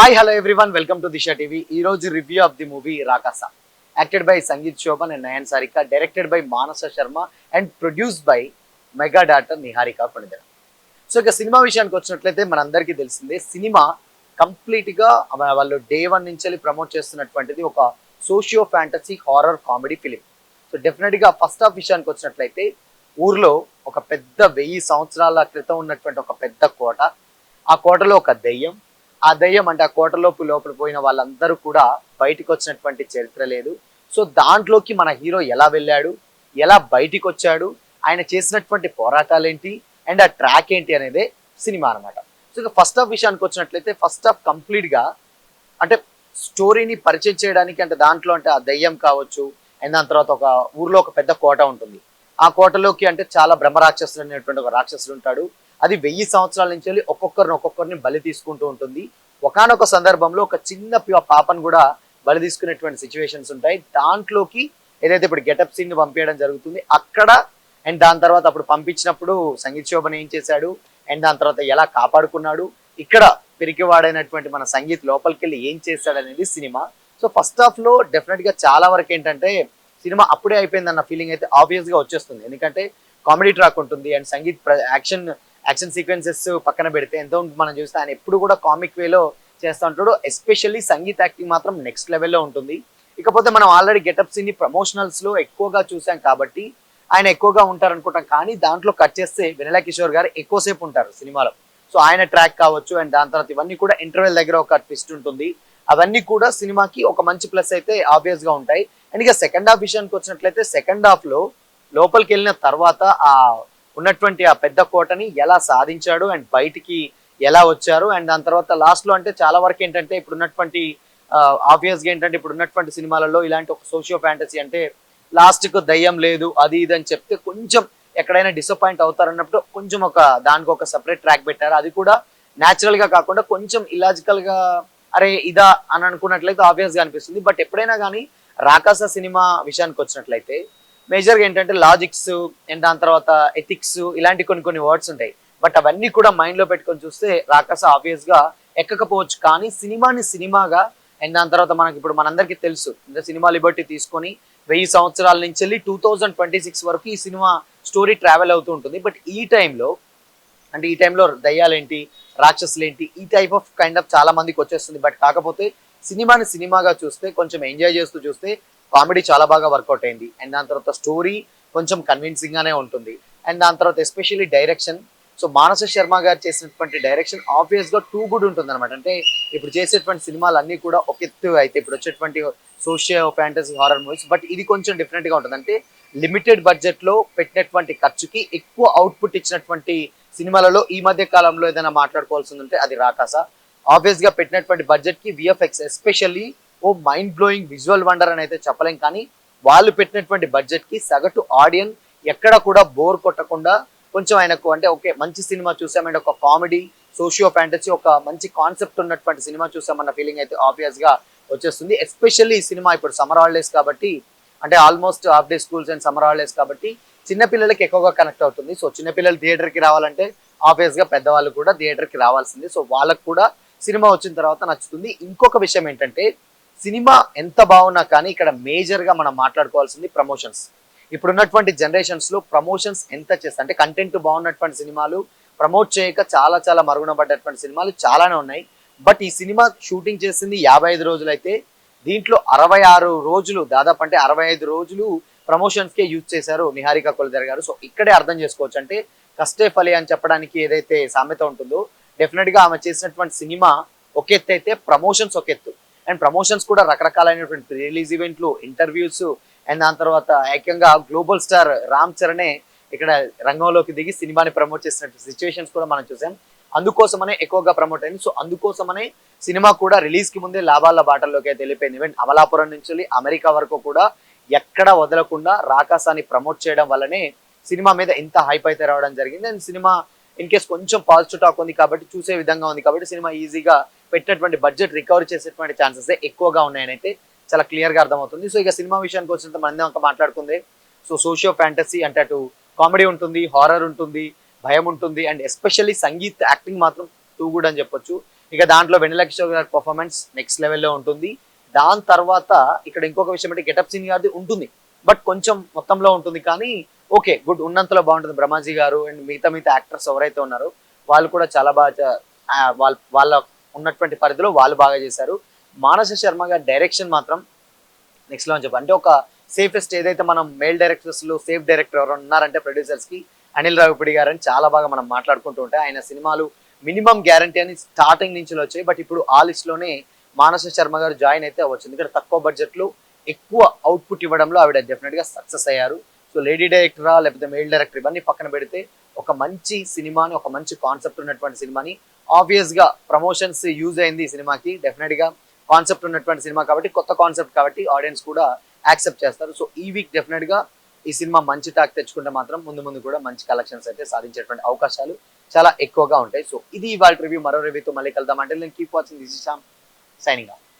Hi hello everyone welcome to Disha TV. ఈ రోజు review of the movie Rakasa, acted by Sangeeth Shobhan and Nayan Sarika, directed by Manasa Sharma and produced by mega daughter Niharika Konidela. So ఇక cinema విషయానికి వచ్చినట్లయితే మనందరికీ తెలిసిందే, cinema complete గా వాళ్ళు డే వన్ నుంచి ప్రమోట్ చేస్తున్నటువంటిది ఒక socio fantasy horror comedy film. So definite గా ఫస్ట్ హాఫ్ విషయానికి వచ్చినట్లయితే, ఊర్లో ఒక పెద్ద 1000 సంవత్సరాల క్రితం ఉన్నటువంటి ఒక పెద్ద కోట, ఆ కోటలో ఒక దెయ్యం, ఆ దయ్యం అంటే ఆ కోటలోపు లోపల పోయిన వాళ్ళందరూ కూడా బయటికి వచ్చినటువంటి చరిత్ర లేదు. సో దాంట్లోకి మన హీరో ఎలా వెళ్ళాడు, ఎలా బయటికి వచ్చాడు, ఆయన చేసినటువంటి పోరాటాలు ఏంటి అండ్ ఆ ట్రాక్ ఏంటి అనేదే సినిమా అనమాట. సో ఇక ఫస్ట్ హాఫ్ విషయానికి వచ్చినట్లయితే, ఫస్ట్ హాఫ్ కంప్లీట్ గా అంటే స్టోరీని పరిచయం చేయడానికి, అంటే దాంట్లో అంటే ఆ దయ్యం కావచ్చు అండ్ దాని తర్వాత ఒక ఊర్లో ఒక పెద్ద కోట ఉంటుంది. ఆ కోటలోకి అంటే చాలా బ్రహ్మరాక్షసుడు అనేటువంటి ఒక రాక్షసుడు ఉంటాడు. అది 1000 సంవత్సరాల నుంచి వెళ్ళి ఒక్కొక్కరిని బలి తీసుకుంటూ ఉంటుంది. ఒకానొక సందర్భంలో ఒక చిన్న పాపను కూడా బలి తీసుకునేటువంటి సిచ్యువేషన్స్ ఉంటాయి. దాంట్లోకి ఏదైతే ఇప్పుడు గెటప్ సీన్ ని పంపించడం జరుగుతుంది అక్కడ, అండ్ దాని తర్వాత అప్పుడు పంపించినప్పుడు సంగీత్ శోభన్ ఏం చేశాడు అండ్ దాని తర్వాత ఎలా కాపాడుకున్నాడు, ఇక్కడ పిరికివాడైనటువంటి మన సంగీత్ లోపలికి వెళ్ళి ఏం చేశాడు అనేది సినిమా. సో ఫస్ట్ హాఫ్ లో డెఫినెట్ గా చాలా వరకు ఏంటంటే సినిమా అప్పుడే అయిపోయిందన్న ఫీలింగ్ అయితే ఆబ్వియస్ గా వచ్చేస్తుంది. ఎందుకంటే కామెడీ ట్రాక్ ఉంటుంది అండ్ సంగీత్ యాక్షన్ సీక్వెన్సెస్ పక్కన పెడితే ఎంతో మనం చూస్తే ఆయన ఎప్పుడు కూడా కామిక్ వేలో చేస్తూ ఉంటాడు. ఎస్పెషల్లీ సంగీత్ యాక్టింగ్ మాత్రం నెక్స్ట్ లెవెల్లో ఉంటుంది. ఇకపోతే మనం ఆల్రెడీ గెటప్ సీన్ ని ప్రమోషనల్స్ లో ఎక్కువగా చూసాం కాబట్టి ఆయన ఎక్కువగా ఉంటారు అనుకుంటాం, కానీ దాంట్లో కట్ చేస్తే వెన్నెల కిషోర్ గారు ఎక్కువసేపు ఉంటారు సినిమాలో. సో ఆయన ట్రాక్ కావచ్చు అండ్ దాని తర్వాత ఇవన్నీ కూడా ఇంటర్వెల్ దగ్గర ఒక ట్విస్ట్ ఉంటుంది. అవన్నీ కూడా సినిమాకి ఒక మంచి ప్లస్ అయితే ఆబ్వియస్ గా ఉంటాయి. అండ్ ఇక సెకండ్ హాఫ్ విషయానికి వచ్చినట్లయితే, సెకండ్ హాఫ్ లో లోపలికి వెళ్ళిన తర్వాత ఆ ఉన్నటువంటి ఆ పెద్ద కోటని ఎలా సాధించాడు అండ్ బయటికి ఎలా వచ్చారు అండ్ దాని తర్వాత లాస్ట్ లో అంటే చాలా వరకు ఏంటంటే ఇప్పుడు ఉన్నటువంటి ఆబ్వియస్ గా ఏంటంటే ఇప్పుడు ఉన్నటువంటి సినిమాలలో ఇలాంటి ఒక సోషియో ఫ్యాంటసీ అంటే లాస్ట్ కు దయ్యం లేదు అది ఇది అని చెప్తే కొంచెం ఎక్కడైనా డిసప్పాయింట్ అవుతారన్నప్పుడు కొంచెం ఒక దానికి ఒక సెపరేట్ ట్రాక్ పెట్టారు. అది కూడా న్యాచురల్ గా కాకుండా కొంచెం ఇలాజికల్ గా అరే ఇదా అని అనుకున్నట్లయితే ఆబ్వియస్ గా అనిపిస్తుంది. బట్ ఎప్పుడైనా కానీ రాకాస సినిమా విషయానికి వచ్చినట్లయితే మేజర్గా ఏంటంటే లాజిక్స్ అండ్ దాని తర్వాత ఎథిక్స్ ఇలాంటి కొన్ని వర్డ్స్ ఉంటాయి. బట్ అవన్నీ కూడా మైండ్ లో పెట్టుకొని చూస్తే రాకాస ఆబ్వియస్ గా ఎక్కకపోవచ్చు, కానీ సినిమాని సినిమాగా అండ్ దాని తర్వాత మనకి ఇప్పుడు మనందరికీ తెలుసు అంటే సినిమా లిబర్టీ తీసుకొని 1000 సంవత్సరాల నుంచి వెళ్ళి 2026 వరకు ఈ సినిమా స్టోరీ ట్రావెల్ అవుతూ ఉంటుంది. బట్ ఈ టైంలో దయ్యాలేంటి రాక్షసులేంటి ఈ టైప్ ఆఫ్ కైండ్ ఆఫ్ చాలా మందికి వచ్చేస్తుంది. బట్ కాకపోతే సినిమాని సినిమాగా చూస్తే కొంచెం ఎంజాయ్ చేస్తూ చూస్తే కామెడీ చాలా బాగా వర్కౌట్ అయింది అండ్ దాని తర్వాత స్టోరీ కొంచెం కన్విన్సింగ్ గానే ఉంటుంది. అండ్ దాని తర్వాత ఎస్పెషల్లీ డైరెక్షన్, సో మానస శర్మ గారు చేసినటువంటి డైరెక్షన్ ఆబ్వియస్ గా టూ గుడ్ ఉంటుంది అనమాట. అంటే ఇప్పుడు చేసేటువంటి సినిమాలు అన్ని కూడా ఒక ఎత్తు అయితే ఇప్పుడు వచ్చేటువంటి socio fantasy horror movies, but ఇది కొంచెం డిఫరెంట్ గా ఉంటుంది. అంటే లిమిటెడ్ బడ్జెట్ లో పెట్టినటువంటి ఖర్చుకి ఎక్కువ అవుట్పుట్ ఇచ్చినటువంటి సినిమాలలో ఈ మధ్య కాలంలో ఏదైనా మాట్లాడుకోవాల్సి ఉంటే అది రాకాస. ఆబ్వియస్ గా పెట్టినటువంటి బడ్జెట్ కి విఎఫ్ఎక్స్ ఎస్పెషల్లీ ఓ మైండ్ బ్లోయింగ్ విజువల్ వండర్ అని అయితే చెప్పలేం, కానీ వాళ్ళు పెట్టినటువంటి బడ్జెట్ కి సగటు ఆడియన్ ఎక్కడ కూడా బోర్ కొట్టకుండా కొంచెం ఆయనకు అంటే ఓకే మంచి సినిమా చూసామంటే ఒక కామెడీ సోషియో ఫ్యాంటసీ ఒక మంచి కాన్సెప్ట్ ఉన్నటువంటి సినిమా చూసామన్న ఫీలింగ్ అయితే ఆబ్వియస్ గా వచ్చేస్తుంది. ఎస్పెషల్లీ ఈ సినిమా ఇప్పుడు సమ్మర్ హాలిడేస్ కాబట్టి, అంటే almost half day schools and summer holidays కాబట్టి చిన్నపిల్లలకి ఎక్కువగా కనెక్ట్ అవుతుంది. సో చిన్నపిల్లలు థియేటర్ కి రావాలంటే ఆబ్వియస్ గా పెద్దవాళ్ళు కూడా థియేటర్ కి రావాల్సింది. సో వాళ్ళకు కూడా సినిమా వచ్చిన తర్వాత నచ్చుతుంది. ఇంకొక విషయం ఏంటంటే సినిమా ఎంత బాగున్నా కానీ ఇక్కడ మేజర్ గా మనం మాట్లాడుకోవాల్సింది ప్రమోషన్స్. ఇప్పుడున్నటువంటి జనరేషన్స్ లో ప్రమోషన్స్ ఎంత చేస్తారు అంటే కంటెంట్ బాగున్నటువంటి సినిమాలు ప్రమోట్ చేయక చాలా చాలా మరుగున పడ్డటువంటి సినిమాలు చాలానే ఉన్నాయి. బట్ ఈ సినిమా షూటింగ్ చేసింది 55 రోజులు అయితే దీంట్లో 66 రోజులు దాదాపు అంటే 65 రోజులు ప్రమోషన్స్ కే యూజ్ చేశారు నిహారిక కొణిదెల గారు. సో ఇక్కడే అర్థం చేసుకోవచ్చు అంటే కష్టే ఫలి అని చెప్పడానికి ఏదైతే సామెత ఉంటుందో డెఫినెట్ గా ఆమె చేసినటువంటి సినిమా ఒక ఎత్తు అయితే ప్రమోషన్స్ ఒక ఎత్తు. అండ్ ప్రమోషన్స్ కూడా రకరకాలైనటువంటి రిలీజ్ ఈవెంట్లు, ఇంటర్వ్యూస్ అండ్ దాని తర్వాత ఏకంగా గ్లోబల్ స్టార్ రామ్ చరణే ఇక్కడ రంగంలోకి దిగి సినిమాని ప్రమోట్ చేసినట్టు సిచ్యువేషన్స్ కూడా మనం చూసాం. అందుకోసమనే ఎక్కువగా ప్రమోట్ అయింది. సో అందుకోసమనే సినిమా కూడా రిలీజ్ కి ముందే లాభాల బాటల్లోకి అయితే వెళ్ళిపోయింది. ఈవెన్ అమలాపురం నుంచి అమెరికా వరకు కూడా ఎక్కడ వదలకుండా రాకాసాన్ని ప్రమోట్ చేయడం వల్లనే సినిమా మీద ఇంత హైప్ అయితే రావడం జరిగింది. అండ్ సినిమా ఇన్ కేస్ కొంచెం పాజిటివ్ టాక్ ఉంది కాబట్టి చూసే విధంగా ఉంది కాబట్టి సినిమా ఈజీగా పెట్టినటువంటి బడ్జెట్ రికవర్ చేసేటువంటి ఛాన్సెస్ ఎక్కువగా ఉన్నాయని అయితే చాలా క్లియర్ గా అర్థమవుతుంది. సో ఇక సినిమా విషయానికి వచ్చినంత మనం ఒక మాట్లాడుకుంది. సో సోషియో ఫ్యాంటసీ అంటే అటు కామెడీ ఉంటుంది, హారర్ ఉంటుంది, భయం ఉంటుంది అండ్ ఎస్పెషల్లీ సంగీత్ యాక్టింగ్ మాత్రం టూ గుడ్ అని చెప్పొచ్చు. ఇక దాంట్లో వెన్నెల కిషోర్ గారి పర్ఫార్మెన్స్ నెక్స్ట్ లెవెల్లో ఉంటుంది. దాని తర్వాత ఇక్కడ ఇంకొక విషయం అంటే గెటప్ సీన్ గారిది ఉంటుంది, బట్ కొంచెం మొత్తంలో ఉంటుంది కానీ ఓకే గుడ్, ఉన్నంతలో బాగుంటుంది. బ్రహ్మాజీ గారు అండ్ మిగతా యాక్టర్స్ ఎవరైతే ఉన్నారో వాళ్ళు కూడా చాలా బాగా వాళ్ళ ఉన్నటువంటి పరిధిలో వాళ్ళు బాగా చేశారు. మానస శర్మ గారి డైరెక్షన్ మాత్రం నెక్స్ట్ లో అని చెప్పి అంటే ఒక సేఫెస్ట్ ఏదైతే మనం మేల్ డైరెక్టర్స్ లో సేఫ్ డైరెక్టర్ ఎవరు ఉన్నారంటే ప్రొడ్యూసర్స్ కి అనిల్ రావిపూడి గారు అని చాలా బాగా మనం మాట్లాడుకుంటూ ఉంటే ఆయన సినిమాలు మినిమం గ్యారంటీ అని స్టార్టింగ్ నుంచి వచ్చాయి. బట్ ఇప్పుడు ఆ లిస్ట్ లోనే మానస శర్మ గారు జాయిన్ అయితే అవ్వచ్చు, ఎందుకంటే తక్కువ బడ్జెట్ లో ఎక్కువ అవుట్పుట్ ఇవ్వడంలో ఆవిడ డెఫినెట్ గా సక్సెస్ అయ్యారు. సో లేడీ డైరెక్టరా లేకపోతే మేల్ డైరెక్టర్ ఇవన్నీ పక్కన పెడితే ఒక మంచి సినిమాని, ఒక మంచి కాన్సెప్ట్ ఉన్నటువంటి సినిమాని, ఆబ్వియస్ గా ప్రమోషన్స్ యూజ్ అయింది ఈ సినిమాకి. డెఫినెట్ గా కాన్సెప్ట్ ఉన్నటువంటి సినిమా కాబట్టి, కొత్త కాన్సెప్ట్ కాబట్టి ఆడియన్స్ కూడా యాక్సెప్ట్ చేస్తారు. సో ఈ వీక్ డెఫినెట్ గా ఈ సినిమా మంచి టాక్ తెచ్చుకుంటే మాత్రం ముందు ముందు కూడా మంచి కలెక్షన్స్ అయితే సాధించేటువంటి అవకాశాలు చాలా ఎక్కువగా ఉంటాయి. సో ఇది ఇవాళ రివ్యూ. మరో రివ్యూతో మళ్ళీ కలుద్దాం. అంటే నేను keep watching this is signing off.